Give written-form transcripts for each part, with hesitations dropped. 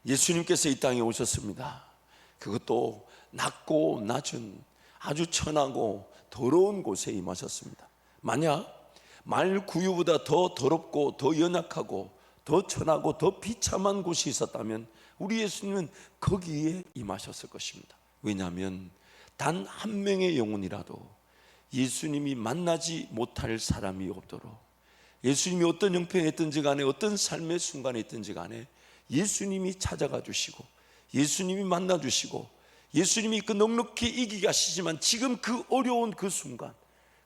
예수님께서 이 땅에 오셨습니다. 그것도 낮고 낮은 아주 천하고 더러운 곳에 임하셨습니다. 만약 말 구유보다 더 더럽고 더 연약하고 더 천하고 더 비참한 곳이 있었다면 우리 예수님은 거기에 임하셨을 것입니다. 왜냐하면 단 한 명의 영혼이라도 예수님이 만나지 못할 사람이 없도록, 예수님이 어떤 형편에 있든지 간에 어떤 삶의 순간에 있든지 간에 예수님이 찾아가 주시고 예수님이 만나 주시고, 예수님이 그 넉넉히 이기게 하시지만 지금 그 어려운 그 순간,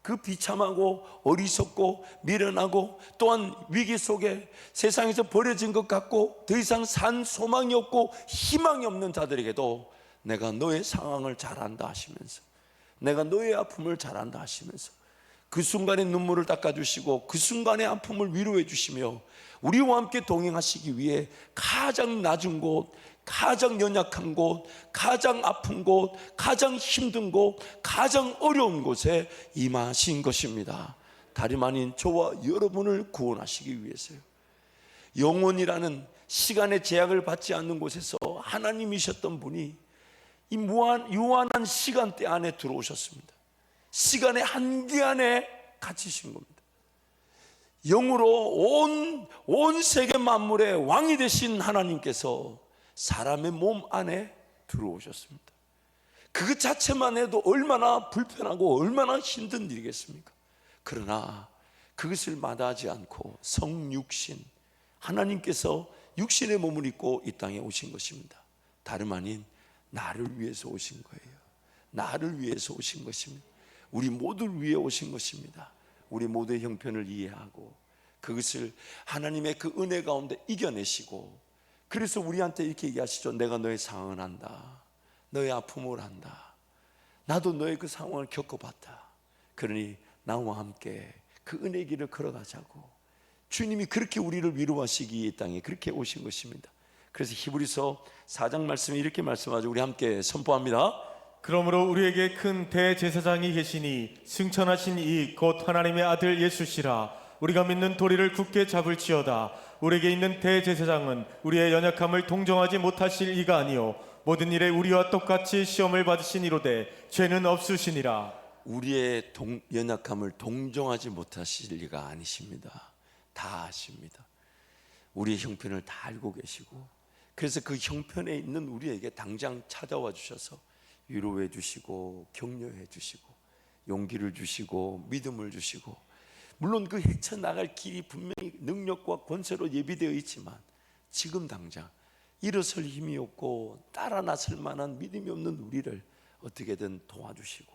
그 비참하고 어리석고 미련하고 또한 위기 속에 세상에서 버려진 것 같고 더 이상 산 소망이 없고 희망이 없는 자들에게도 내가 너의 상황을 잘 안다 하시면서, 내가 너의 아픔을 잘 안다 하시면서 그 순간의 눈물을 닦아주시고 그 순간의 아픔을 위로해 주시며 우리와 함께 동행하시기 위해 가장 낮은 곳, 가장 연약한 곳, 가장 아픈 곳, 가장 힘든 곳, 가장 어려운 곳에 임하신 것입니다. 다름 아닌 저와 여러분을 구원하시기 위해서요. 영원이라는 시간의 제약을 받지 않는 곳에서 하나님이셨던 분이 이 유한한 시간대 안에 들어오셨습니다. 시간의 한계 안에 갇히신 겁니다. 영으로 온 세계 만물의 왕이 되신 하나님께서 사람의 몸 안에 들어오셨습니다. 그 자체만 해도 얼마나 불편하고 얼마나 힘든 일이겠습니까? 그러나 그것을 마다하지 않고 성육신, 하나님께서 육신의 몸을 입고 이 땅에 오신 것입니다. 다름 아닌 나를 위해서 오신 거예요. 나를 위해서 오신 것입니다. 우리 모두를 위해 오신 것입니다. 우리 모두의 형편을 이해하고 그것을 하나님의 그 은혜 가운데 이겨내시고, 그래서 우리한테 이렇게 얘기하시죠. 내가 너의 상황을 안다. 너의 아픔을 안다. 나도 너의 그 상황을 겪어봤다. 그러니 나와 함께 그 은혜의 길을 걸어가자고. 주님이 그렇게 우리를 위로하시기 이 땅에 그렇게 오신 것입니다. 그래서 히브리서 4장 말씀에 이렇게 말씀하죠. 우리 함께 선포합니다. 그러므로 우리에게 큰 대제사장이 계시니 승천하신 이 곧 하나님의 아들 예수시라. 우리가 믿는 도리를 굳게 잡을지어다. 우리에게 있는 대제사장은 우리의 연약함을 동정하지 못하실 이가 아니요 모든 일에 우리와 똑같이 시험을 받으신 이로되 죄는 없으시니라. 우리의 연약함을 동정하지 못하실 리가 아니십니다. 다 아십니다. 우리의 형편을 다 알고 계시고, 그래서 그 형편에 있는 우리에게 당장 찾아와 주셔서 위로해 주시고 격려해 주시고 용기를 주시고 믿음을 주시고, 물론 그 헤쳐나갈 길이 분명히 능력과 권세로 예비되어 있지만 지금 당장 일어설 힘이 없고 따라 나설 만한 믿음이 없는 우리를 어떻게든 도와주시고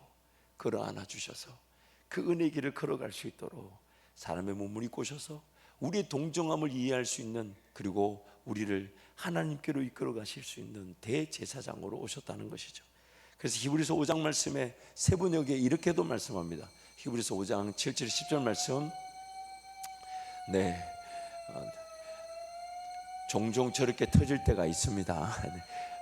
걸어 안아 주셔서 그 은혜의 길을 걸어갈 수 있도록 사람의 몸을 입고 오셔서 우리의 동정함을 이해할 수 있는, 그리고 우리를 하나님께로 이끌어 가실 수 있는 대제사장으로 오셨다는 것이죠. 그래서 히브리서 5장 말씀에 세 번역에 이렇게도 말씀합니다. 히브리서 5장 7절 10절 말씀. 종종 저렇게 터질 때가 있습니다.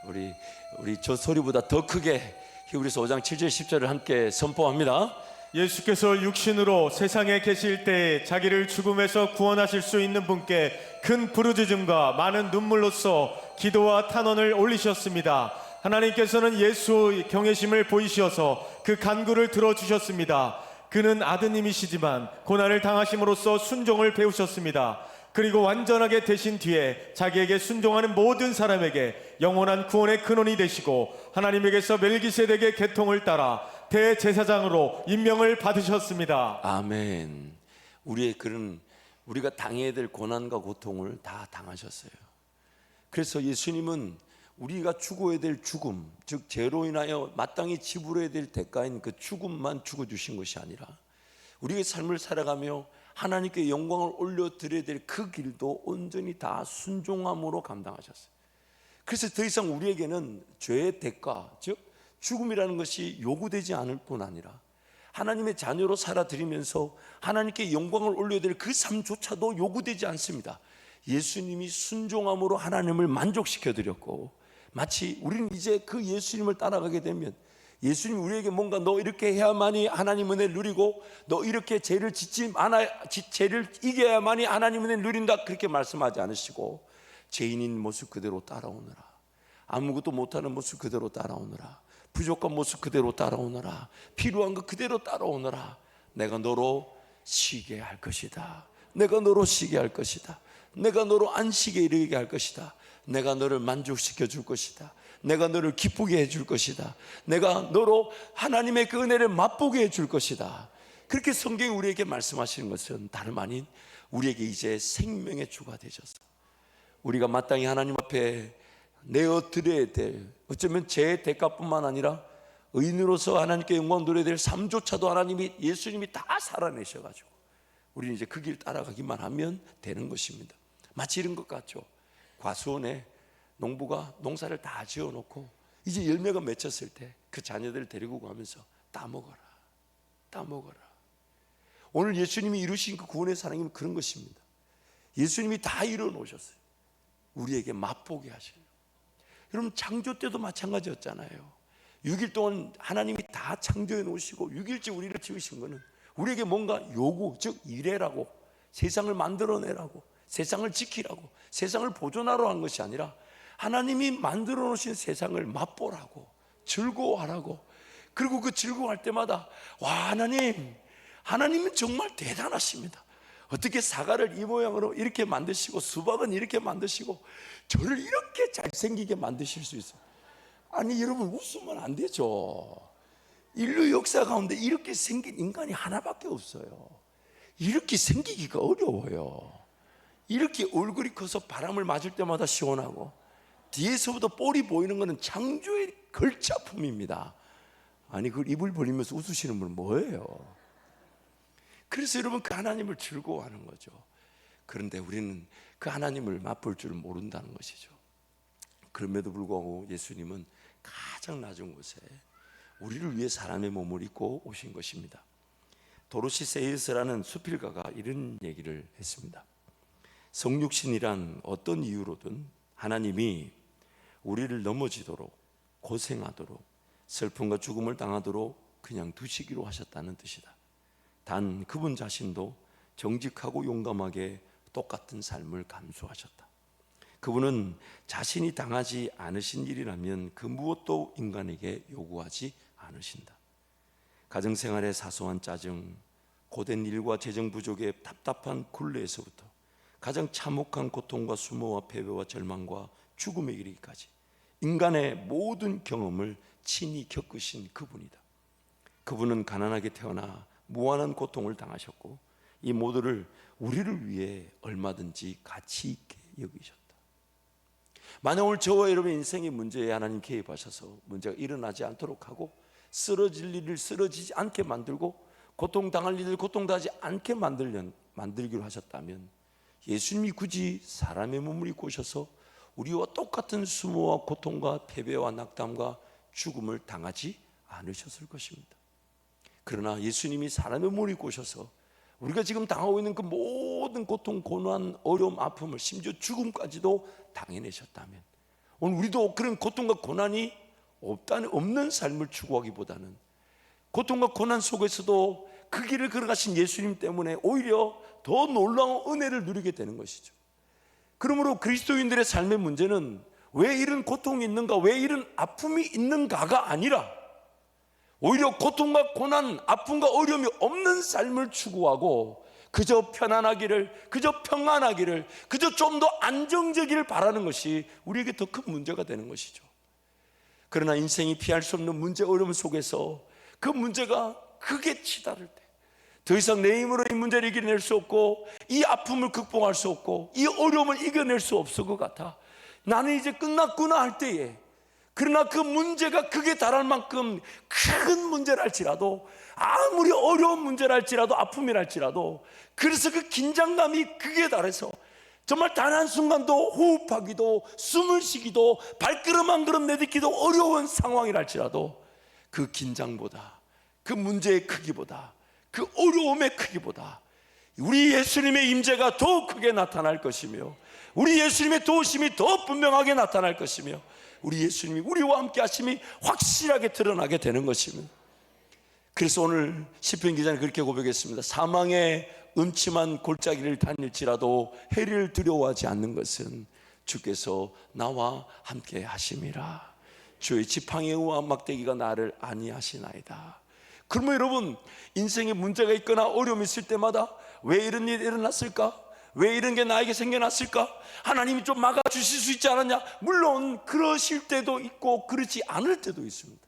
우리 저 소리보다 더 크게 히브리서 5장 7절 10절을 함께 선포합니다. 예수께서 육신으로 세상에 계실 때에 자기를 죽음에서 구원하실 수 있는 분께 큰 부르짖음과 많은 눈물로써 기도와 탄원을 올리셨습니다. 하나님께서는 예수의 경외심을 보이시어서 그 간구를 들어주셨습니다. 그는 아드님이시지만 고난을 당하심으로써 순종을 배우셨습니다. 그리고 완전하게 되신 뒤에 자기에게 순종하는 모든 사람에게 영원한 구원의 근원이 되시고 하나님에게서 멜기세덱의 계통을 따라 대제사장으로 임명을 받으셨습니다. 아멘. 우리가 당해야 될 고난과 고통을 다 당하셨어요. 그래서 예수님은 우리가 죽어야 될 죽음, 즉 죄로 인하여 마땅히 지불해야 될 대가인 그 죽음만 죽어주신 것이 아니라 우리의 삶을 살아가며 하나님께 영광을 올려드려야 될 그 길도 온전히 다 순종함으로 감당하셨어요. 그래서 더 이상 우리에게는 죄의 대가, 즉 죽음이라는 것이 요구되지 않을 뿐 아니라 하나님의 자녀로 살아드리면서 하나님께 영광을 올려야 될 그 삶조차도 요구되지 않습니다. 예수님이 순종함으로 하나님을 만족시켜드렸고, 마치 우리는 이제 그 예수님을 따라가게 되면 예수님이 우리에게 뭔가 너 이렇게 해야만이 하나님 은혜를 누리고 너 이렇게 죄를 이겨야만이 하나님 은혜를 누린다 그렇게 말씀하지 않으시고, 죄인인 모습 그대로 따라오느라, 아무것도 못하는 모습 그대로 따라오느라, 부족한 모습 그대로 따라오느라, 필요한 것 그대로 따라오느라 내가 너로 쉬게 할 것이다. 내가 너로 쉬게 할 것이다. 내가 너로 안식에 이르게 할 것이다. 내가 너를 만족시켜 줄 것이다. 내가 너를 기쁘게 해 줄 것이다. 내가 너로 하나님의 그 은혜를 맛보게 해 줄 것이다. 그렇게 성경이 우리에게 말씀하시는 것은 다름 아닌 우리에게 이제 생명의 주가 되셔서 우리가 마땅히 하나님 앞에 내어 드려야 될, 어쩌면 제 대가뿐만 아니라 의인으로서 하나님께 영광 돌려야 될 삶조차도 예수님이 다 살아내셔가지고 우리는 이제 그 길 따라가기만 하면 되는 것입니다. 마치 이런 것 같죠. 과수원에 농부가 농사를 다 지어놓고 이제 열매가 맺혔을 때 그 자녀들을 데리고 가면서 따먹어라, 따먹어라. 오늘 예수님이 이루신 그 구원의 사랑이면 그런 것입니다. 예수님이 다 이루어 놓으셨어요. 우리에게 맛보게 하시려고. 여러분, 창조 때도 마찬가지였잖아요. 6일 동안 하나님이 다 창조해 놓으시고 6일째 우리를 지으신 거는 우리에게 뭔가 요구, 즉 일해라고, 세상을 만들어내라고, 세상을 지키라고, 세상을 보존하러 한 것이 아니라 하나님이 만들어 놓으신 세상을 맛보라고, 즐거워하라고. 그리고 그 즐거워할 때마다 와, 하나님은 정말 대단하십니다. 어떻게 사과를 이 모양으로 이렇게 만드시고 수박은 이렇게 만드시고 저를 이렇게 잘생기게 만드실 수 있어요. 아니 여러분, 웃으면 안 되죠. 인류 역사 가운데 이렇게 생긴 인간이 하나밖에 없어요. 이렇게 생기기가 어려워요. 이렇게 얼굴이 커서 바람을 맞을 때마다 시원하고 뒤에서부터 볼이 보이는 것은 창조의 걸작품입니다. 아니 그걸 입을 벌리면서 웃으시는 분은 뭐예요? 그래서 여러분, 그 하나님을 즐거워하는 거죠. 그런데 우리는 그 하나님을 맛볼 줄 모른다는 것이죠. 그럼에도 불구하고 예수님은 가장 낮은 곳에 우리를 위해 사람의 몸을 입고 오신 것입니다. 도로시 세이스라는 수필가가 이런 얘기를 했습니다. 성육신이란 어떤 이유로든 하나님이 우리를 넘어지도록, 고생하도록, 슬픔과 죽음을 당하도록 그냥 두시기로 하셨다는 뜻이다. 단 그분 자신도 정직하고 용감하게 똑같은 삶을 감수하셨다. 그분은 자신이 당하지 않으신 일이라면 그 무엇도 인간에게 요구하지 않으신다. 가정생활의 사소한 짜증, 고된 일과 재정 부족의 답답한 굴레에서부터 가장 참혹한 고통과 수모와 패배와 절망과 죽음에 이르기까지 인간의 모든 경험을 친히 겪으신 그분이다. 그분은 가난하게 태어나 무한한 고통을 당하셨고 이 모두를 우리를 위해 얼마든지 가치 있게 여기셨다. 만약 오늘 저와 여러분의 인생의 문제에 하나님 개입하셔서 문제가 일어나지 않도록 하고 쓰러질 일을 쓰러지지 않게 만들고 고통당할 일을 고통당하지 않게 만들기로 하셨다면 예수님이 굳이 사람의 몸을 입고 오셔서 우리와 똑같은 수모와 고통과 패배와 낙담과 죽음을 당하지 않으셨을 것입니다. 그러나 예수님이 사람의 몸을 입고 오셔서 우리가 지금 당하고 있는 그 모든 고통, 고난, 어려움, 아픔을 심지어 죽음까지도 당해내셨다면 오늘 우리도 그런 고통과 고난이 없는 삶을 추구하기보다는 고통과 고난 속에서도 그 길을 걸어가신 예수님 때문에 오히려 더 놀라운 은혜를 누리게 되는 것이죠. 그러므로 그리스도인들의 삶의 문제는 왜 이런 고통이 있는가, 왜 이런 아픔이 있는가가 아니라 오히려 고통과 고난, 아픔과 어려움이 없는 삶을 추구하고 그저 편안하기를, 그저 평안하기를, 그저 좀 더 안정적이를 바라는 것이 우리에게 더 큰 문제가 되는 것이죠. 그러나 인생이 피할 수 없는 문제, 어려움 속에서 그 문제가 크게 치달을 때 더 이상 내 힘으로 이 문제를 이겨낼 수 없고 이 아픔을 극복할 수 없고 이 어려움을 이겨낼 수 없을 것 같아, 나는 이제 끝났구나 할 때에, 그러나 그 문제가 극에 달할 만큼 큰 문제라 할지라도, 아무리 어려운 문제라 할지라도, 아픔이라 할지라도, 그래서 그 긴장감이 극에 달해서 정말 단 한순간도 호흡하기도, 숨을 쉬기도, 발걸음 한 걸음 내딛기도 어려운 상황이라 할지라도 그 긴장보다, 그 문제의 크기보다, 그 어려움의 크기보다 우리 예수님의 임재가 더 크게 나타날 것이며 우리 예수님의 도우심이 더 분명하게 나타날 것이며 우리 예수님이 우리와 함께 하심이 확실하게 드러나게 되는 것입니다. 그래서 오늘 시편 기자는 그렇게 고백했습니다. 사망의 음침한 골짜기를 다닐지라도 해를 두려워하지 않는 것은 주께서 나와 함께 하심이라. 주의 지팡이의 의와 막대기가 나를 안위하시나이다. 그러면 여러분, 인생에 문제가 있거나 어려움이 있을 때마다 왜 이런 일이 일어났을까? 왜 이런 게 나에게 생겨났을까? 하나님이 좀 막아주실 수 있지 않았냐? 물론 그러실 때도 있고 그렇지 않을 때도 있습니다.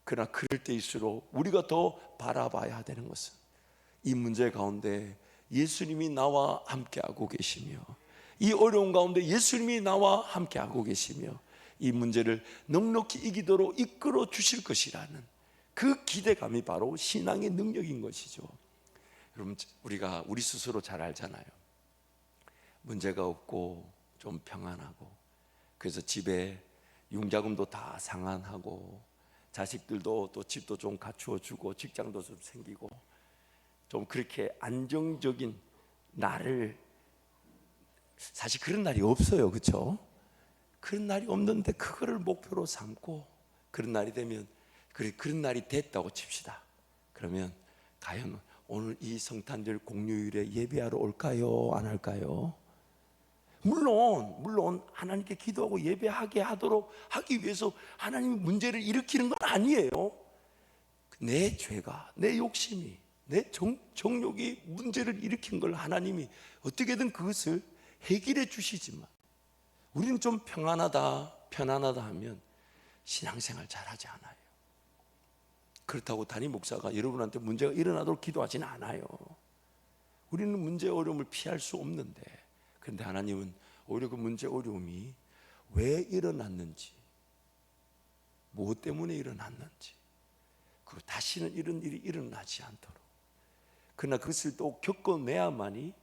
그러나 그럴 때일수록 우리가 더 바라봐야 되는 것은 이 문제 가운데 예수님이 나와 함께하고 계시며, 이 어려운 가운데 예수님이 나와 함께하고 계시며, 이 문제를 넉넉히 이기도록 이끌어 주실 것이라는 그 기대감이 바로 신앙의 능력인 것이죠. 여러분, 우리가 우리 스스로 잘 알잖아요. 문제가 없고 좀 평안하고, 그래서 집에 융자금도 다 상환하고, 자식들도 또 집도 좀 갖추어 주고, 직장도 좀 생기고, 좀 그렇게 안정적인 날을, 사실 그런 날이 없어요, 그렇죠? 그런 날이 없는데 그거를 목표로 삼고, 그런 날이 되면, 그런 날이 됐다고 칩시다. 그러면 과연 오늘 이 성탄절 공휴일에 예배하러 올까요? 안 할까요? 물론 하나님께 기도하고 예배하게 하도록 하기 위해서 하나님이 문제를 일으키는 건 아니에요. 내 죄가, 내 욕심이, 내 정욕이 문제를 일으킨 걸 하나님이 어떻게든 그것을 해결해 주시지만, 우리는 좀 편안하다 하면 신앙생활 잘하지 않아요. 그렇다고 담임 목사가 여러분한테 문제가 일어나도록 기도하지는 않아요. 우리는 문제 어려움을 피할 수 없는데, 그런데 하나님은 오히려 그 문제 어려움이 왜 일어났는지, 무엇 때문에 일어났는지, 그리고 다시는 이런 일이 일어나지 않도록, 그러나 그것을 또 겪어내야만이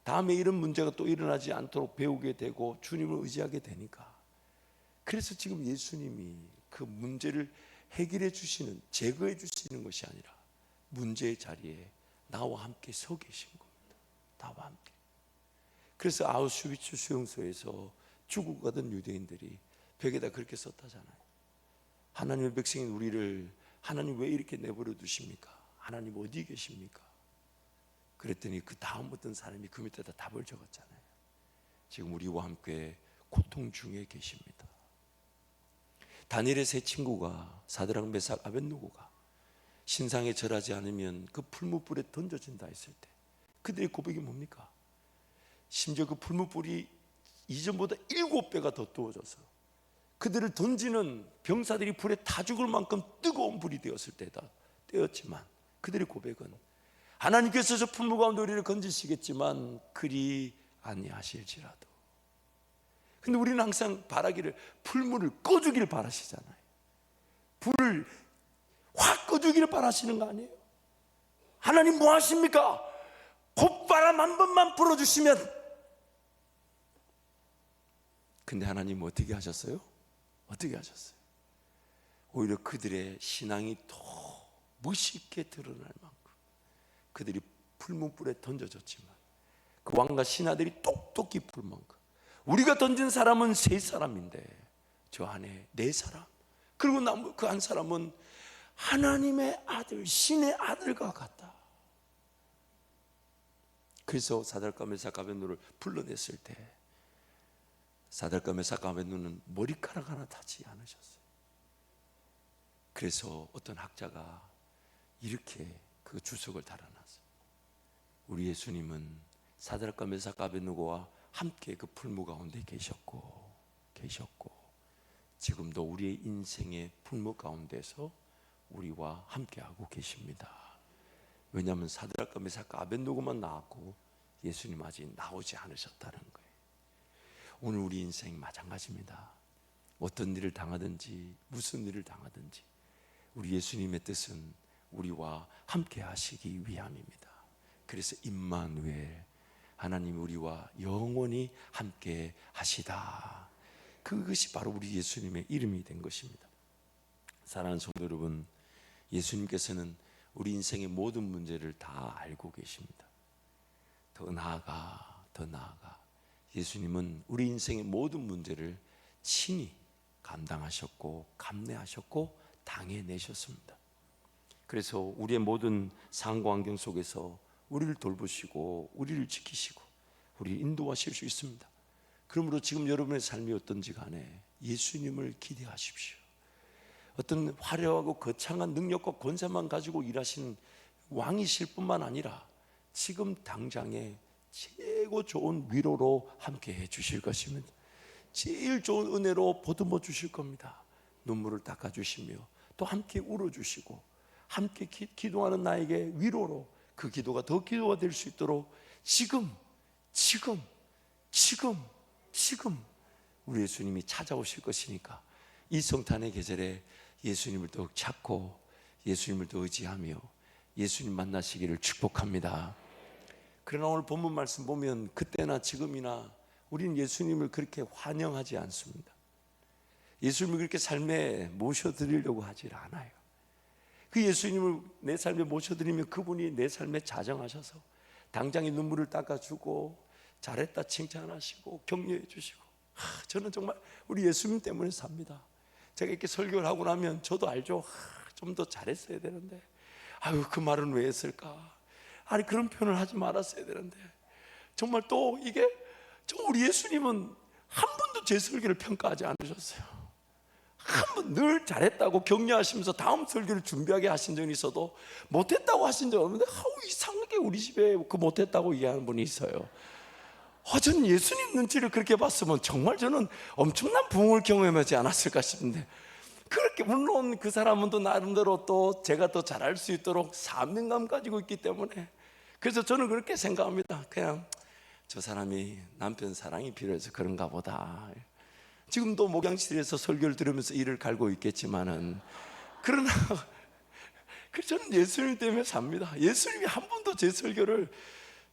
다음에 이런 문제가 또 일어나지 않도록 배우게 되고 주님을 의지하게 되니까, 그래서 지금 예수님이 그 문제를 해결해 주시는, 제거해 주시는 것이 아니라 문제의 자리에 나와 함께 서 계신 겁니다. 나와 함께. 그래서 아우슈비츠 수용소에서 죽어가던 유대인들이 벽에다 그렇게 썼다잖아요. 하나님의 백성인 우리를 하나님 왜 이렇게 내버려 두십니까? 하나님 어디 계십니까? 그랬더니 그 다음 어떤 사람이 그 밑에다 답을 적었잖아요. 지금 우리와 함께 고통 중에 계십니다. 다니엘의 세 친구가, 사드락, 메삭, 아벳느고가 신상에 절하지 않으면 그 풀무불에 던져진다 했을 때 그들의 고백이 뭡니까? 심지어 그 풀무불이 이전보다 7배가 더 뜨거워져서 그들을 던지는 병사들이 불에 타 죽을 만큼 뜨거운 불이 되었을 때다 되었지만, 그들의 고백은 하나님께서 저 풀무 가운데 우리를 건지시겠지만 그리 아니하실지라도. 근데 우리는 항상 바라기를 풀물을 꺼주기를 바라시잖아요. 불을 확 꺼주기를 바라시는 거 아니에요? 하나님 뭐 하십니까? 콧바람 한 번만 불어주시면. 근데 하나님 어떻게 하셨어요? 어떻게 하셨어요? 오히려 그들의 신앙이 더 멋있게 드러날 만큼 그들이 풀무불에 던져졌지만, 그 왕과 신하들이 똑똑히 풀 만큼, 우리가 던진 사람은 3사람인데 저 안에 4사람, 그리고 그 한 사람은 하나님의 아들, 신의 아들과 같다. 그래서 사드락과 메삭 아벳느고를 불러냈을 때 사드락과 메삭 아벳느고는 머리카락 하나 닿지 않으셨어요. 그래서 어떤 학자가 이렇게 그 주석을 달아놨어요. 우리 예수님은 사드락과 메삭 아벳느고와 함께 그 풀무 가운데 계셨고 지금도 우리의 인생의 풀무 가운데서 우리와 함께하고 계십니다. 왜냐하면 사드락과 메삭과 아벳느고만 나왔고 예수님 아직 나오지 않으셨다는 거예요. 오늘 우리 인생 마찬가지입니다. 어떤 일을 당하든지 무슨 일을 당하든지 우리 예수님의 뜻은 우리와 함께 하시기 위함입니다. 그래서 임마누엘, 하나님 우리와 영원히 함께 하시다, 그것이 바로 우리 예수님의 이름이 된 것입니다. 사랑하는 성도 여러분, 예수님께서는 우리 인생의 모든 문제를 다 알고 계십니다. 더 나아가 예수님은 우리 인생의 모든 문제를 친히 감당하셨고 감내하셨고 당해내셨습니다. 그래서 우리의 모든 상황 환경 속에서 우리를 돌보시고 우리를 지키시고 우리를 인도하실 수 있습니다. 그러므로 지금 여러분의 삶이 어떤지 간에 예수님을 기대하십시오. 어떤 화려하고 거창한 능력과 권세만 가지고 일하시는 왕이실 뿐만 아니라 지금 당장에 최고 좋은 위로로 함께 해 주실 것입니다. 제일 좋은 은혜로 보듬어 주실 겁니다. 눈물을 닦아 주시며 또 함께 울어 주시고 함께 기도하는 나에게 위로로 그 기도가 더 기도가 될 수 있도록 지금 우리 예수님이 찾아오실 것이니까 이 성탄의 계절에 예수님을 더욱 찾고 예수님을 더 의지하며 예수님 만나시기를 축복합니다. 그러나 오늘 본문 말씀 보면 그때나 지금이나 우리는 예수님을 그렇게 환영하지 않습니다. 예수님을 그렇게 삶에 모셔드리려고 하질 않아요. 그 예수님을 내 삶에 모셔드리면 그분이 내 삶에 자정하셔서 당장의 눈물을 닦아주고 잘했다 칭찬하시고 격려해 주시고, 저는 정말 우리 예수님 때문에 삽니다. 제가 이렇게 설교를 하고 나면 저도 알죠. 좀 더 잘했어야 되는데, 아유 그 말은 왜 했을까? 아니 그런 표현을 하지 말았어야 되는데. 정말 또 이게 우리 예수님은 한 번도 제 설교를 평가하지 않으셨어요. 한 번 늘 잘했다고 격려하시면서 다음 설교를 준비하게 하신 적이 있어도 못했다고 하신 적 없는데, 이상하게 우리 집에 그 못했다고 얘기하는 분이 있어요. 저는 예수님 눈치를 그렇게 봤으면 정말 저는 엄청난 부흥을 경험하지 않았을까 싶은데, 그렇게 물론 그 사람은 또 나름대로 또 제가 더 잘할 수 있도록 사명감 가지고 있기 때문에, 그래서 저는 그렇게 생각합니다. 그냥 저 사람이 남편 사랑이 필요해서 그런가 보다. 지금도 목양실에서 설교를 들으면서 이를 갈고 있겠지만은, 그러나 저는 예수님 때문에 삽니다. 예수님이 한 번도 제 설교를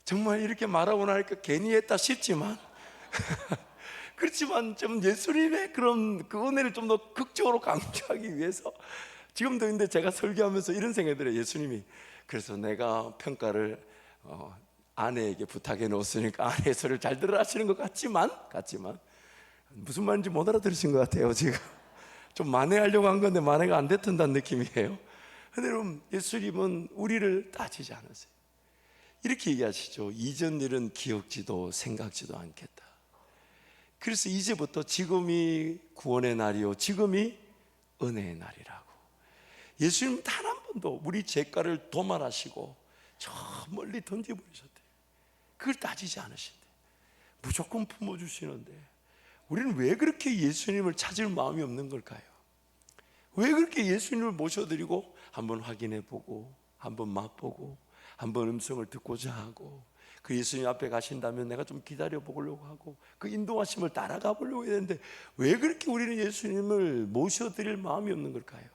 정말 이렇게 말하고 나니까 괜히 했다 싶지만 그렇지만 좀 예수님의 그런 그 은혜를 좀 더 극적으로 강조하기 위해서 지금도 근데 제가 설교하면서 이런 생각이 들어요. 예수님이 그래서 내가 평가를 아내에게 부탁해 놓았으니까 아내의 소리를 잘 들으라 하시는 것 같지만 무슨 말인지 못 알아들으신 것 같아요. 지금 좀 만회하려고 한 건데 만회가 안 됐던다는 느낌이에요. 근데 여러분, 예수님은 우리를 따지지 않으세요. 이렇게 얘기하시죠. 이전 일은 기억지도 생각지도 않겠다. 그래서 이제부터 지금이 구원의 날이요 지금이 은혜의 날이라고. 예수님 단 한 번도 우리 죄가를 도말하시고 저 멀리 던져버리셨대요. 그걸 따지지 않으신대. 무조건 품어주시는데 우리는 왜 그렇게 예수님을 찾을 마음이 없는 걸까요? 왜 그렇게 예수님을 모셔드리고 한번 확인해보고 한번 맛보고 한번 음성을 듣고자 하고, 그 예수님 앞에 가신다면 내가 좀 기다려 보려고 하고 그 인도하심을 따라가 보려고 했는데, 왜 그렇게 우리는 예수님을 모셔드릴 마음이 없는 걸까요?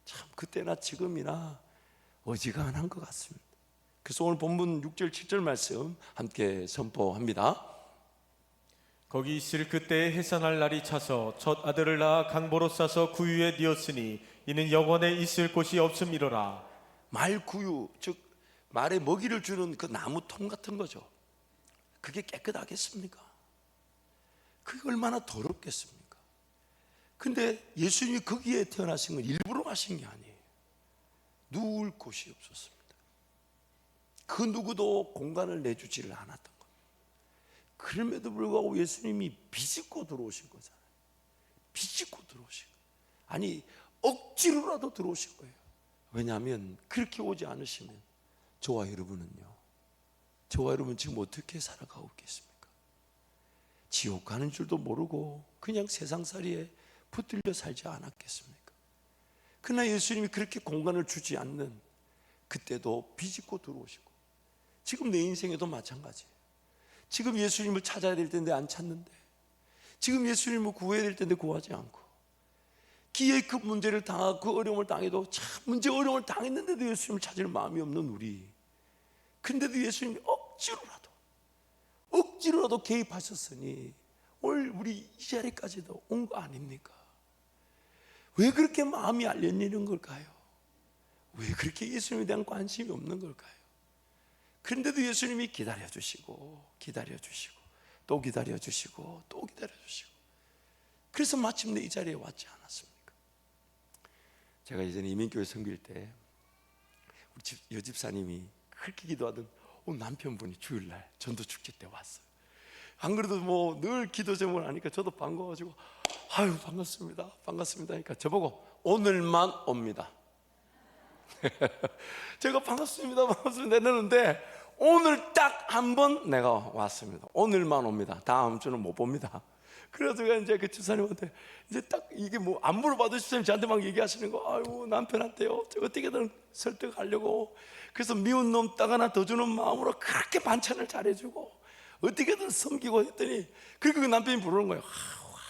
참 그때나 지금이나 어지간한 것 같습니다. 그래서 오늘 본문 6절 7절 말씀 함께 선포합니다. 거기 있을 그때에 해산할 날이 차서 첫 아들을 낳아 강보로 싸서 구유에 뉘었으니 이는 영원에 있을 곳이 없음이로라. 말구유, 즉 말에 먹이를 주는 그 나무통 같은 거죠. 그게 깨끗하겠습니까? 그게 얼마나 더럽겠습니까? 근데 예수님이 거기에 태어나신 건 일부러 하신 게 아니에요. 누울 곳이 없었습니다. 그 누구도 공간을 내주지를 않았던 겁니다. 그럼에도 불구하고 예수님이 비집고 들어오신 거잖아요. 비집고 들어오신 거예요. 아니 억지로라도 들어오신 거예요. 왜냐하면 그렇게 오지 않으시면 저와 여러분 지금 어떻게 살아가고 있겠습니까? 지옥 가는 줄도 모르고 그냥 세상살이에 붙들려 살지 않았겠습니까? 그러나 예수님이 그렇게 공간을 주지 않는 그때도 비집고 들어오시고, 지금 내 인생에도 마찬가지예요. 지금 예수님을 찾아야 될 텐데 안 찾는데, 지금 예수님을 구해야 될 텐데 구하지 않고, 기회의 그 문제를 당하고 그 어려움을 당해도 참 문제 어려움을 당했는데도 예수님을 찾을 마음이 없는 우리, 근데도 예수님이 억지로라도 개입하셨으니 오늘 우리 이 자리까지도 온 거 아닙니까? 왜 그렇게 마음이 알려지는 걸까요? 왜 그렇게 예수님에 대한 관심이 없는 걸까요? 그런데도 예수님이 기다려주시고 또 기다려주시고 그래서 마침내 이 자리에 왔지 않았습니까? 제가 예전에 이민교회 섬길 때 우리 여집사님이 그렇게 기도하던 남편분이 주일날 전도축제 때 왔어요. 안 그래도 뭐 늘 기도 제목을 하니까 저도 반가워가지고 아유 반갑습니다 반갑습니다 하니까 저보고 오늘만 옵니다. 제가 반갑습니다 반갑습니다 했는데 오늘 딱 한 번 내가 왔습니다. 오늘만 옵니다. 다음 주는 못 봅니다. 그래서 제가 이제 그 집사님한테 이제 딱 이게 뭐 안 물어봐도 집사님 저한테 막 얘기하시는 거, 아유 남편한테요 저 어떻게든 설득하려고 그래서 미운 놈 딱 하나 더 주는 마음으로 그렇게 반찬을 잘해주고 어떻게든 섬기고 했더니 그리고 그 남편이 부르는 거예요.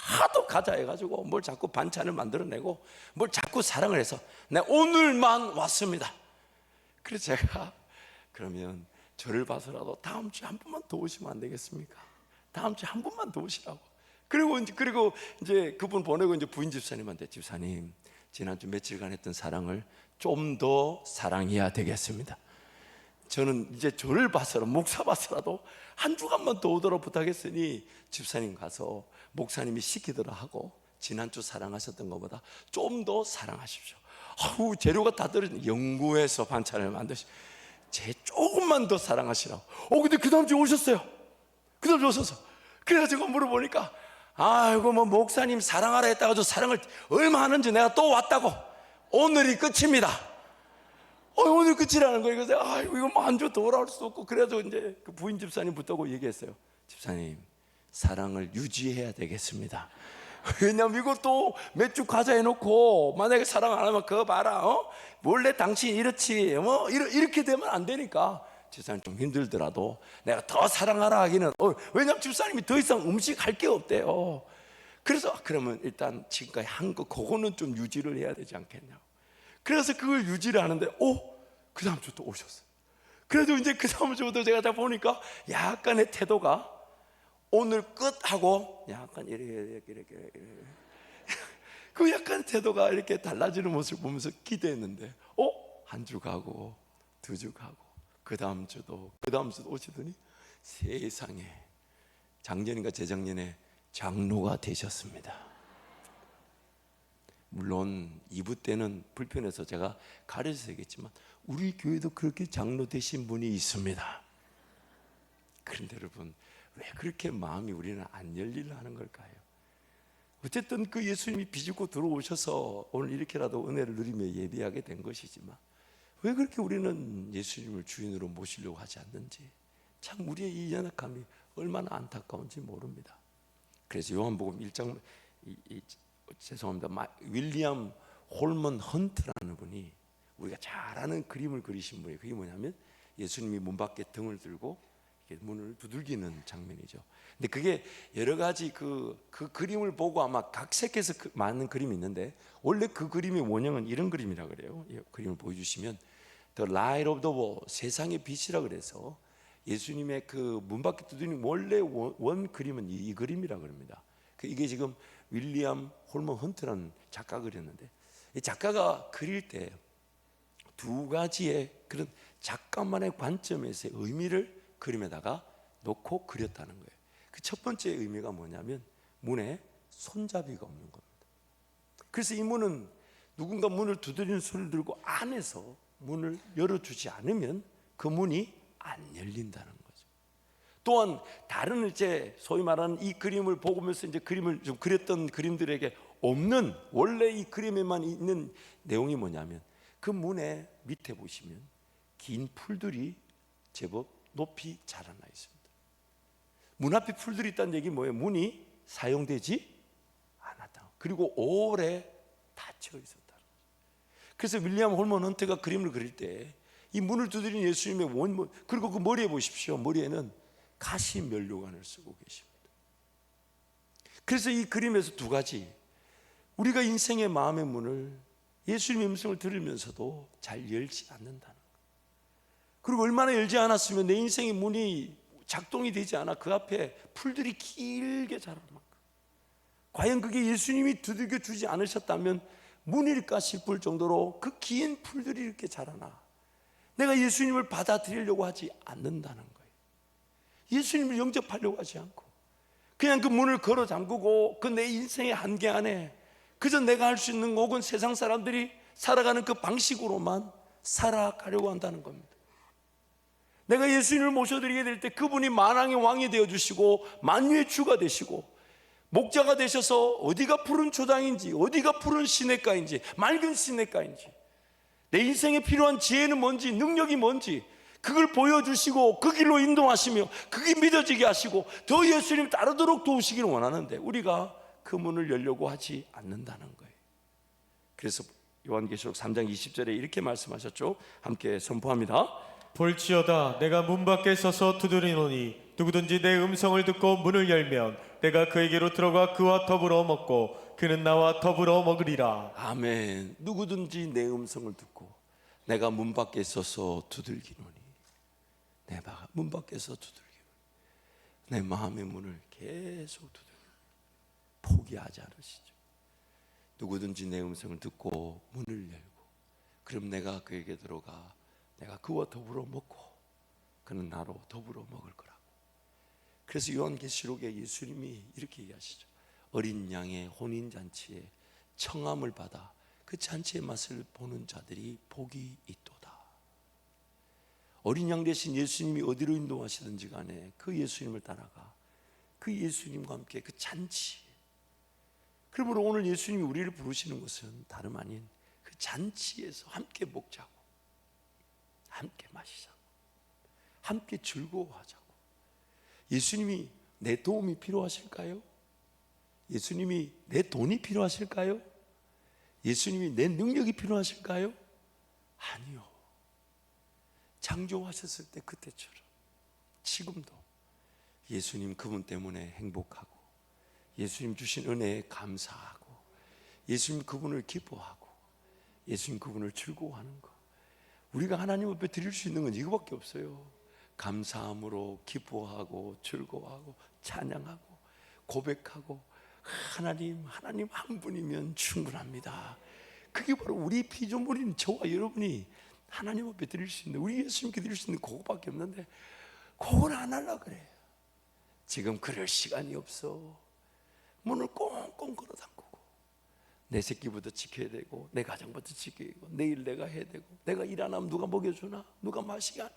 하도 가자 해가지고 뭘 자꾸 반찬을 만들어내고 뭘 자꾸 사랑을 해서 내가 오늘만 왔습니다. 그래서 제가 그러면 저를 봐서라도 다음 주에 한 번만 더 오시면 안 되겠습니까? 다음 주에 한 번만 더 오시라고. 그리고 이제 그분 보내고 이제 부인 집사님한테 집사님 지난주 며칠간 했던 사랑을 좀 더 사랑해야 되겠습니다. 저는 이제 저를 봐서라도 목사 봐서라도 한 주간만 더 오도록 부탁했으니 집사님 가서 목사님이 시키더라 하고 지난주 사랑하셨던 것보다 좀 더 사랑하십시오. 아우 재료가 다 떨어진 연구해서 반찬을 만드시 제 조금만 더 사랑하시라고. 근데 그 다음 주에 오셨어요. 그 다음 주에 오셔서 그래가지고 물어보니까 아이고 뭐 목사님 사랑하라 했다가지고 사랑을 얼마 하는지 내가 또 왔다고. 오늘이 끝입니다. 오늘 끝이라는 거예요. 그래서 아이고 이거 뭐 한 주 더 오라 할 수 없고 그래서 이제 그 부인 집사님 붙들고 얘기했어요. 집사님 사랑을 유지해야 되겠습니다. 왜냐면 이것도 몇 주 과자 해놓고 만약에 사랑 안 하면 그거 봐라 원래 당신 이렇지 뭐 이렇게 되면 안 되니까 집사님 좀 힘들더라도 내가 더 사랑하라 하기는 왜냐면 집사님이 더 이상 음식 할 게 없대요. 그래서 그러면 일단 지금까지 한 거 그거는 좀 유지를 해야 되지 않겠냐고. 그래서 그걸 유지를 하는데 그 다음 주 또 오셨어요. 그래도 이제 그 다음 주부터 제가 다 보니까 약간의 태도가 오늘 끝하고 약간 이렇게 그 약간 태도가 이렇게 달라지는 모습을 보면서 기대했는데 한 주 가고 두 주 가고 그 다음 주도 오시더니 세상에 작년인가 재작년에 장로가 되셨습니다. 물론 2부 때는 불편해서 제가 가려서 얘기했지만 우리 교회도 그렇게 장로 되신 분이 있습니다. 그런데 여러분 왜 그렇게 마음이 우리는 안 열리려 하는 걸까요? 어쨌든 그 예수님이 비집고 들어오셔서 오늘 이렇게라도 은혜를 누리며 예배하게 된 것이지만 왜 그렇게 우리는 예수님을 주인으로 모시려고 하지 않는지 참 우리의 이 연약함이 얼마나 안타까운지 모릅니다. 그래서 요한복음 1장 죄송합니다. 윌리엄 홀먼 헌트라는 분이 우리가 잘 아는 그림을 그리신 분이에요. 그게 뭐냐면 예수님이 문 밖에 등을 들고 이렇게 문을 두들기는 장면이죠. 근데 그게 여러 가지 그 그림을 보고 아마 각색해서 만든 그림이 있는데 원래 그 그림의 원형은 이런 그림이라 그래요. 이 그림을 보여주시면 The Light of the World, 세상의 빛이라 그래서 예수님의 그 문 밖에 두드리는 원래 원 그림은 이 그림이라 그럽니다. 이게 지금 윌리엄 홀먼 헌트라는 작가가 그렸는데 이 작가가 그릴 때 두 가지의 그런 작가만의 관점에서의 의미를 그림에다가 놓고 그렸다는 거예요. 그 첫 번째 의미가 뭐냐면 문에 손잡이가 없는 겁니다. 그래서 이 문은 누군가 문을 두드리는 소리를 들고 안에서 문을 열어주지 않으면 그 문이 안 열린다는 거죠. 또한 다른 이제 소위 말하는 이 그림을 보면서 이제 그림을 좀 그렸던 그림들에게 없는 원래 이 그림에만 있는 내용이 뭐냐면 그 문의 밑에 보시면 긴 풀들이 제법 높이 자라나 있습니다. 문 앞에 풀들이 있다는 얘기 뭐예요? 문이 사용되지 않았다. 그리고 오래 닫혀 있었다. 그래서 윌리엄 홀먼 헌트가 그림을 그릴 때 이 문을 두드리는 예수님의 원문 그리고 그 머리에 보십시오. 머리에는 가시 면류관을 쓰고 계십니다. 그래서 이 그림에서 두 가지 우리가 인생의 마음의 문을 예수님의 음성을 들으면서도 잘 열지 않는다는 것. 그리고 얼마나 열지 않았으면 내 인생의 문이 작동이 되지 않아 그 앞에 풀들이 길게 자라는 만큼 과연 그게 예수님이 두들겨 주지 않으셨다면 문일까 싶을 정도로 그 긴 풀들이 이렇게 자라나 내가 예수님을 받아들이려고 하지 않는다는 거예요. 예수님을 영접하려고 하지 않고 그냥 그 문을 걸어 잠그고 그 내 인생의 한계 안에 그저 내가 할 수 있는 혹은 세상 사람들이 살아가는 그 방식으로만 살아가려고 한다는 겁니다. 내가 예수님을 모셔드리게 될 때 그분이 만왕의 왕이 되어주시고 만유의 주가 되시고 목자가 되셔서 어디가 푸른 초장인지, 어디가 푸른 시냇가인지, 맑은 시냇가인지, 내 인생에 필요한 지혜는 뭔지, 능력이 뭔지 그걸 보여주시고 그 길로 인도하시며 그게 믿어지게 하시고 더 예수님 따르도록 도우시기를 원하는데 우리가 그 문을 열려고 하지 않는다는 거예요. 그래서 요한계시록 3장 20절에 이렇게 말씀하셨죠. 함께 선포합니다. 볼지어다 내가 문 밖에 서서 두드리노니 누구든지 내 음성을 듣고 문을 열면 내가 그에게로 들어가 그와 더불어 먹고 그는 나와 더불어 먹으리라. 아멘. 누구든지 내 음성을 듣고 내가 문 밖에 서서 두들기노니, 내 문 밖에서 두들기노니, 내 마음의 문을 계속 두들기노니 포기하지 않으시죠. 누구든지 내 음성을 듣고 문을 열고 그럼 내가 그에게 들어가 내가 그와 더불어 먹고 그는 나로 더불어 먹을 거라고. 그래서 요한계시록에 예수님이 이렇게 얘기하시죠. 어린 양의 혼인잔치에 청함을 받아 그 잔치의 맛을 보는 자들이 복이 있도다. 어린 양 대신 예수님이 어디로 인도하시든지 간에 그 예수님을 따라가 그 예수님과 함께 그 잔치. 그러므로 오늘 예수님이 우리를 부르시는 것은 다름 아닌 그 잔치에서 함께 먹자고, 함께 마시자고, 함께 즐거워하자고. 예수님이 내 도움이 필요하실까요? 예수님이 내 돈이 필요하실까요? 예수님이 내 능력이 필요하실까요? 아니요. 창조하셨을 때 그때처럼 지금도 예수님 그분 때문에 행복하고 예수님 주신 은혜에 감사하고 예수님 그분을 기뻐하고 예수님 그분을 즐거워하는 것. 우리가 하나님 앞에 드릴 수 있는 건 이거밖에 없어요. 감사함으로 기뻐하고 즐거워하고 찬양하고 고백하고 하나님 한 분이면 충분합니다. 그게 바로 우리 피조물인 저와 여러분이 하나님 앞에 드릴 수 있는, 우리 예수님께 드릴 수 있는 그거밖에 없는데 그걸 안 하려고 그래요. 지금 그럴 시간이 없어. 문을 꽁꽁 걸어 잠그고 내 새끼부터 지켜야 되고 내 가정부터 지켜야 되고 내일 내가 해야 되고 내가 일 안 하면 누가 먹여주나? 누가 마시게 하나?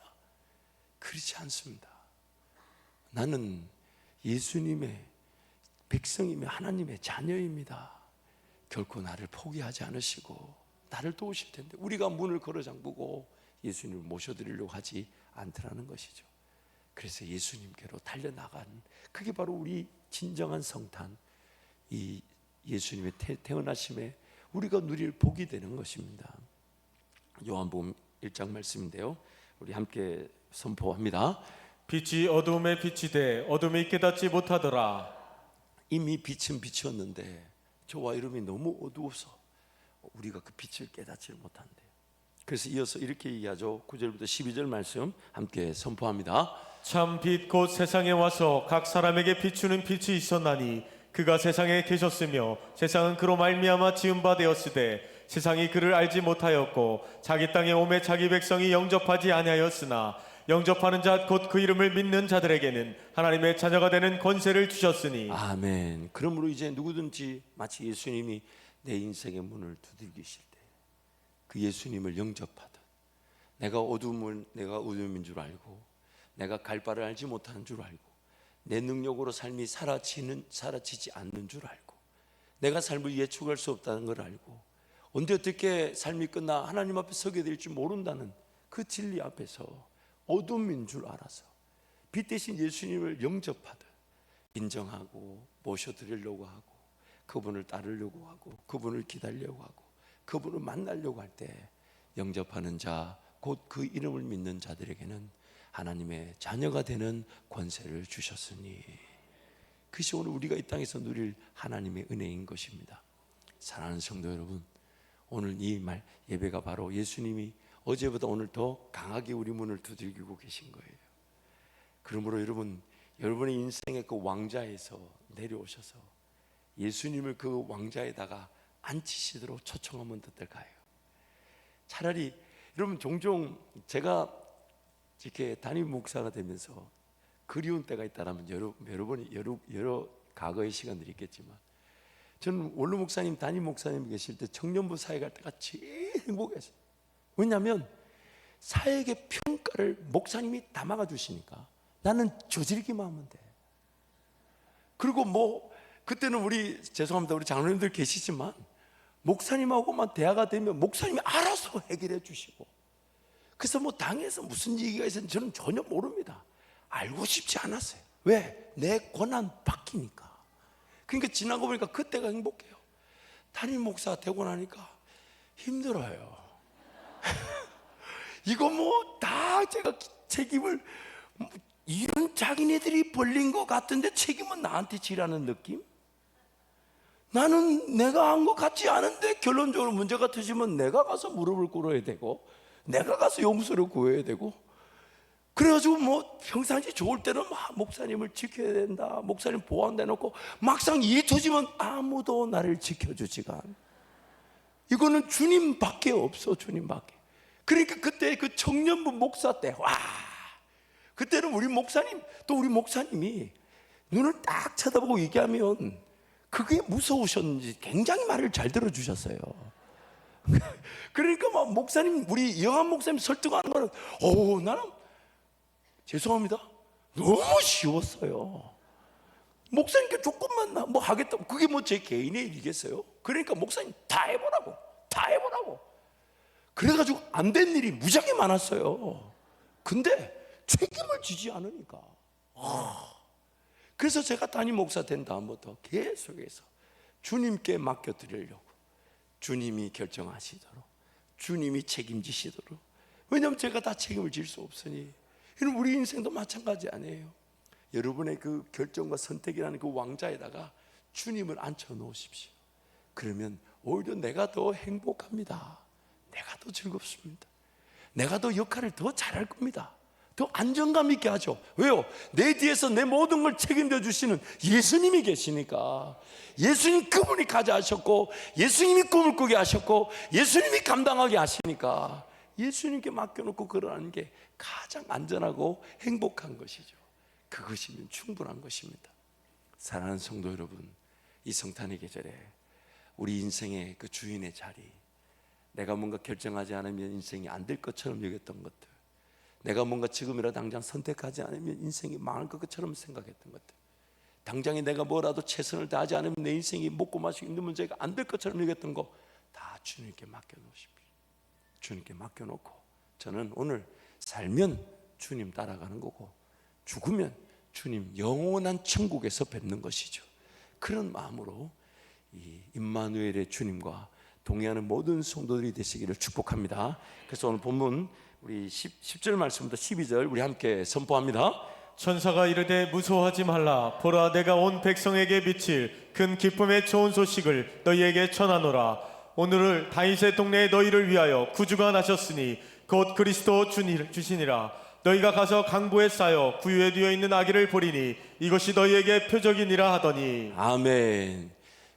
그렇지 않습니다. 나는 예수님의 백성이며 하나님의 자녀입니다. 결코 나를 포기하지 않으시고 나를 도우실 텐데 우리가 문을 걸어 잠그고 예수님을 모셔드리려고 하지 않더라는 것이죠. 그래서 예수님께로 달려나간 그게 바로 우리 진정한 성탄, 이 예수님의 태어나심에 우리가 누릴 복이 되는 것입니다. 요한복음 1장 말씀인데요, 우리 함께 선포합니다. 빛이 어두움에 빛이 돼 어둠이 깨닫지 못하더라. 이미 빛은 빛이었는데 저와 여러분이 너무 어두워서 우리가 그 빛을 깨닫지를 못한대요. 그래서 이어서 이렇게 얘기하죠. 9절부터 12절 말씀 함께 선포합니다. 참 빛 곧 세상에 와서 각 사람에게 비추는 빛이 있었나니 그가 세상에 계셨으며 세상은 그로 말미암아 지은 바 되었으되 세상이 그를 알지 못하였고 자기 땅에 오매 자기 백성이 영접하지 아니하였으나 영접하는 자 곧 그 이름을 믿는 자들에게는 하나님의 자녀가 되는 권세를 주셨으니. 아멘. 그러므로 이제 누구든지 마치 예수님이 내 인생의 문을 두들기실 때 그 예수님을 영접하듯 내가 어둠인 줄 알고 내가 갈 바를 알지 못하는 줄 알고 내 능력으로 삶이 사라지지 않는 줄 알고 내가 삶을 예측할 수 없다는 걸 알고 언제 어떻게 삶이 끝나 하나님 앞에 서게 될지 모른다는 그 진리 앞에서 어둠인 줄 알아서 빛 대신 예수님을 영접하듯 인정하고 모셔드리려고 하고 그분을 따르려고 하고 그분을 기다리려고 하고 그분을 만나려고 할 때 영접하는 자 곧 그 이름을 믿는 자들에게는 하나님의 자녀가 되는 권세를 주셨으니 그것이 오늘 우리가 이 땅에서 누릴 하나님의 은혜인 것입니다. 사랑하는 성도 여러분, 오늘 이 말 예배가 바로 예수님이 어제보다 오늘 더 강하게 우리 문을 두들기고 계신 거예요. 그러므로 여러분의 인생의 그 왕자에서 내려오셔서 예수님을 그 왕자에다가 앉히시도록 초청하면 어떨까요? 차라리 여러분, 종종 제가 이렇게 담임 목사가 되면서 그리운 때가 있다라면 여러 과거의 시간들이 있겠지만 저는 원로 목사님, 담임 목사님 계실 때 청년부 사회 갈 때가 제일 행복했어요. 왜냐하면 사역의 평가를 목사님이 다 막아주시니까 나는 저지르기만 하면 돼. 그리고 뭐 그때는 우리 죄송합니다, 우리 장로님들 계시지만 목사님하고만 대화가 되면 목사님이 알아서 해결해 주시고, 그래서 뭐 당에서 무슨 얘기가 있었는지 저는 전혀 모릅니다. 알고 싶지 않았어요. 왜? 내 권한 바뀌니까. 그러니까 지나고 보니까 그때가 행복해요. 담임 목사 되고 나니까 힘들어요. 이거 뭐 다 제가 책임을, 이런 자기네들이 벌린 것 같은데 책임은 나한테 지라는 느낌? 나는 내가 한 것 같지 않은데 결론적으로 문제가 터지면 내가 가서 무릎을 꿇어야 되고, 내가 가서 용서를 구해야 되고, 그래가지고 뭐 평상시 좋을 때는 막 목사님을 지켜야 된다, 목사님 보호한다 놓고 막상 일이 터지면 아무도 나를 지켜주지가 않아. 이거는 주님밖에 없어, 주님밖에. 그러니까 그때 그 청년부 목사 때, 와, 그때는 우리 목사님, 또 우리 목사님이 눈을 딱 쳐다보고 얘기하면 그게 무서우셨는지 굉장히 말을 잘 들어주셨어요. 그러니까 막 목사님, 우리 영한 목사님 설득하는 거는, 나는 죄송합니다, 너무 쉬웠어요. 목사님께 조금만 뭐 하겠다, 그게 뭐 제 개인의 일이겠어요? 그러니까 목사님 다 해보라고, 다 해보라고. 그래가지고 안 된 일이 무지하게 많았어요. 근데 책임을 지지 않으니까. 그래서 제가 담임 목사 된 다음부터 계속해서 주님께 맡겨드리려고, 주님이 결정하시도록, 주님이 책임지시도록. 왜냐하면 제가 다 책임을 질 수 없으니. 우리 인생도 마찬가지 아니에요? 여러분의 그 결정과 선택이라는 그 왕자에다가 주님을 앉혀 놓으십시오. 그러면 오히려 내가 더 행복합니다. 내가 더 즐겁습니다. 내가 더 역할을 더 잘할 겁니다. 더 안정감 있게 하죠. 왜요? 내 뒤에서 내 모든 걸 책임져 주시는 예수님이 계시니까. 예수님 그분이 가져하셨고, 예수님이 꿈을 꾸게 하셨고, 예수님이 감당하게 하시니까 예수님께 맡겨놓고 걸어가는 게 가장 안전하고 행복한 것이죠. 그것이면 충분한 것입니다. 사랑하는 성도 여러분, 이 성탄의 계절에 우리 인생의 그 주인의 자리, 내가 뭔가 결정하지 않으면 인생이 안 될 것처럼 여겼던 것들, 내가 뭔가 지금이라 당장 선택하지 않으면 인생이 망할 것처럼 생각했던 것들, 당장에 내가 뭐라도 최선을 다하지 않으면 내 인생이 먹고 마시고 있는 문제가 안 될 것처럼 여겼던 거 다 주님께 맡겨놓으십시오. 주님께 맡겨놓고, 저는 오늘 살면 주님 따라가는 거고, 죽으면 주님 영원한 천국에서 뵙는 것이죠. 그런 마음으로 이 임마누엘의 주님과 동행하는 모든 성도들이 되시기를 축복합니다. 그래서 오늘 본문 우리 10절 말씀부터 12절 우리 함께 선포합니다. 천사가 이르되 무서워하지 말라. 보라, 내가 온 백성에게 미칠 큰 기쁨의 좋은 소식을 너희에게 전하노라. 오늘을 다윗의 동네에 너희를 위하여 구주가 나셨으니 곧 그리스도 주시니라. 너희가 가서 강보에 쌓여 구유에 누워 있는 아기를 보리니 이것이 너희에게 표적이니라 하더니. 아멘.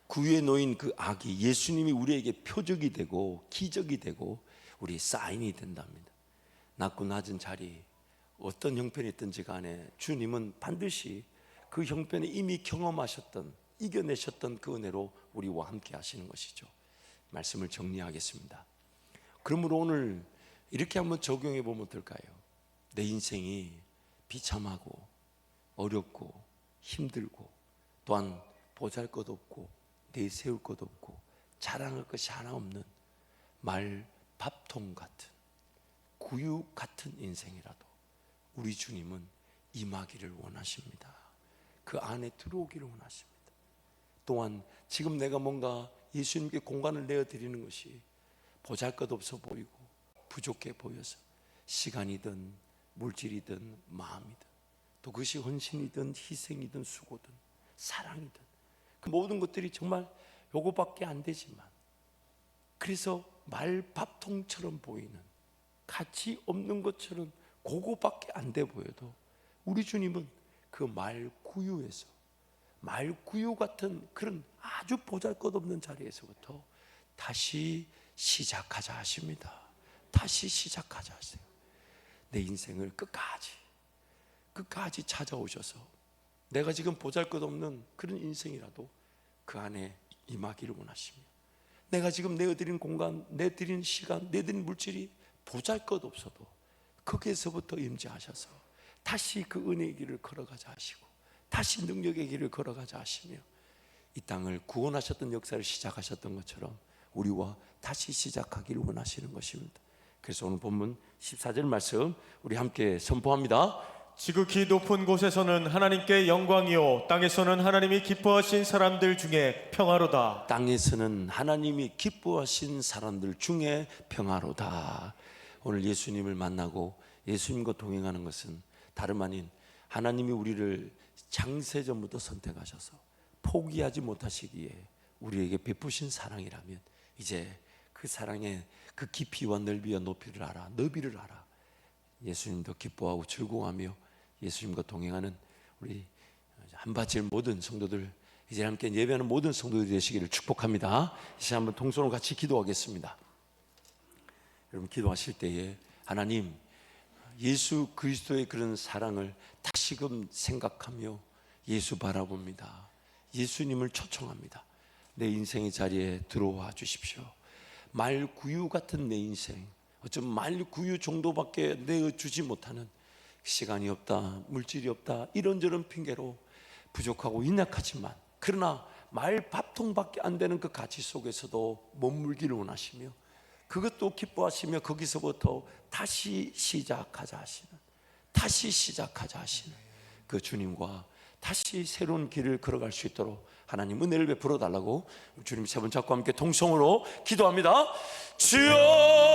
구유에 놓인 그 아기, 예수님이 우리에게 표적이 되고 기적이 되고 우리의 사인이 된답니다. 낮고 낮은 자리, 어떤 형편이 있든지 간에 주님은 반드시 그 형편에 이미 경험하셨던, 이겨내셨던 그 은혜로 우리와 함께 하시는 것이죠. 말씀을 정리하겠습니다. 그러므로 오늘 이렇게 한번 적용해 보면 어떨까요? 내 인생이 비참하고 어렵고 힘들고, 또한 보잘것없고 내세울 것 없고 자랑할 것이 하나 없는 말 밥통 같은, 구육 같은 인생이라도 우리 주님은 임하기를 원하십니다. 그 안에 들어오기를 원하십니다. 또한 지금 내가 뭔가 예수님께 공간을 내어드리는 것이 보잘것없어 보이고 부족해 보여서 시간이든 물질이든 마음이든, 또 그것이 헌신이든 희생이든 수고든 사랑이든, 그 모든 것들이 정말 요거밖에 안 되지만, 그래서 말밥통처럼 보이는, 가치 없는 것처럼 그거밖에 안 돼 보여도 우리 주님은 그 말구유에서, 말구유 같은 그런 아주 보잘것없는 자리에서부터 다시 시작하자 하십니다. 다시 시작하자 하세요. 내 인생을 끝까지 찾아오셔서 내가 지금 보잘것없는 그런 인생이라도 그 안에 임하기를 원하시며, 내가 지금 내어드린 공간, 내드린 시간, 내드린 물질이 보잘것없어도 거기에서부터 임재하셔서 다시 그 은혜의 길을 걸어가자 하시고 다시 능력의 길을 걸어가자 하시며 이 땅을 구원하셨던 역사를 시작하셨던 것처럼 우리와 다시 시작하기를 원하시는 것입니다. 그래서 오늘 본문 14절 말씀 우리 함께 선포합니다. 지극히 높은 곳에서는 하나님께 영광이요 땅에서는 하나님이 기뻐하신 사람들 중에 평화로다. 땅에서는 하나님이 기뻐하신 사람들 중에 평화로다. 오늘 예수님을 만나고 예수님과 동행하는 것은 다름 아닌 하나님이 우리를 창세전부터 선택하셔서 포기하지 못하시기에 우리에게 베푸신 사랑이라면 이제 그 사랑의 그 깊이와 넓이와 높이를 알아, 너비를 알아. 예수님도 기뻐하고 즐거워하며 예수님과 동행하는 우리 한바질 모든 성도들, 이제 함께 예배하는 모든 성도들이 되시기를 축복합니다. 이제 한번 통성으로 같이 기도하겠습니다. 여러분 기도하실 때에 하나님 예수 그리스도의 그런 사랑을 다시금 생각하며 예수 바라봅니다. 예수님을 초청합니다. 내 인생의 자리에 들어와 주십시오. 말구유 같은 내 인생, 어쩌면 말구유 정도밖에 내어주지 못하는 시간이 없다, 물질이 없다, 이런저런 핑계로 부족하고 인약하지만 그러나 말 밥통밖에 안 되는 그 가치 속에서도 머물기를 원하시며 그것도 기뻐하시며 거기서부터 다시 시작하자 하시는 그 주님과 다시 새로운 길을 걸어갈 수 있도록 하나님 은혜를 베풀어 달라고 주님 세 번 잡고 함께 통성으로 기도합니다. 주여